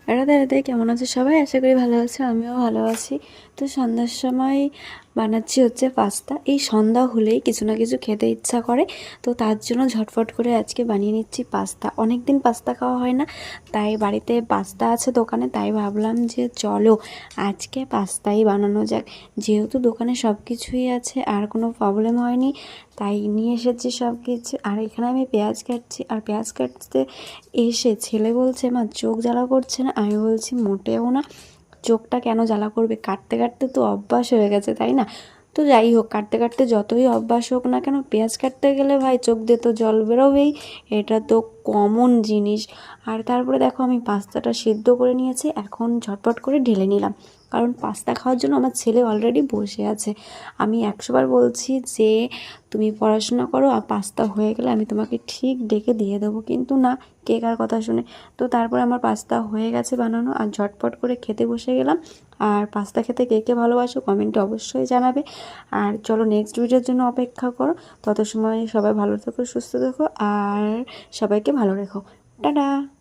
রাধে রাধে, কেমন আছে সবাই? আশা করি ভালো আছে, আমিও ভালো আছি। তো সন্ধ্যার সময় বানাচ্ছি হচ্ছে পাস্তা। এই সন্ধ্যা হলেই কিছু না কিছু খেতে ইচ্ছা করে, তো তার জন্য ঝটফট করে আজকে বানিয়ে নিচ্ছি পাস্তা। অনেক দিন পাস্তা খাওয়া হয় না, তাই বাড়িতে পাস্তা আছে দোকানে, তাই ভাবলাম যে চলো আজকে পাস্তাই বানানো যাক। যেহেতু দোকানে সব কিছুই আছে আর কোনো প্রবলেম হয়নি, তাই নিয়ে এসেছি সব কিছু। আর এখানে আমি পেঁয়াজ কাটছি, আর পেঁয়াজ কাটতে এসে ছেলে বলছে, মা চোখ জ্বালা করছে না? আমি বলছি মোটেও না, চোখটা কেন জ্বালা করবে? কাটতে কাটতে তো অভ্যাস হয়ে গেছে, তাই না? তো যাই হোক, কাটতে কাটতে যতই অভ্যাস হোক না কেন, পেঁয়াজ কাটতে গেলে ভাই চোখ দিয়ে তো জল বেরোবেই, এটা তো কমন জিনিস। আর তারপরে দেখো আমি পাস্তাটা সিদ্ধ করে নিয়েছি, এখন ঝটপট করে ঢেলে নিলাম, কারণ পাস্তা খাওয়ার জন্য আমার ছেলে অলরেডি বসে আছে। আমি 100বার বলছি যে তুমি পড়াশোনা করো, আর পাস্তা হয়ে গেলে আমি তোমাকে ঠিক ডেকে দিয়ে দেবো, কিন্তু না, কে কার কথা শুনে। তো তারপরে আমার পাস্তা হয়ে গেছে বানানো, আর ঝটপট করে খেতে বসে গেলাম। আর পাস্তা খেতে কে কে ভালোবাসো কমেন্টে অবশ্যই জানাবে। আর চলো নেক্সট ভিডিওর জন্য অপেক্ষা করো। তত সময় সবাই ভালো থেকো, সুস্থ থেকো, আর সবাইকে ভালো রেখো। টাটা।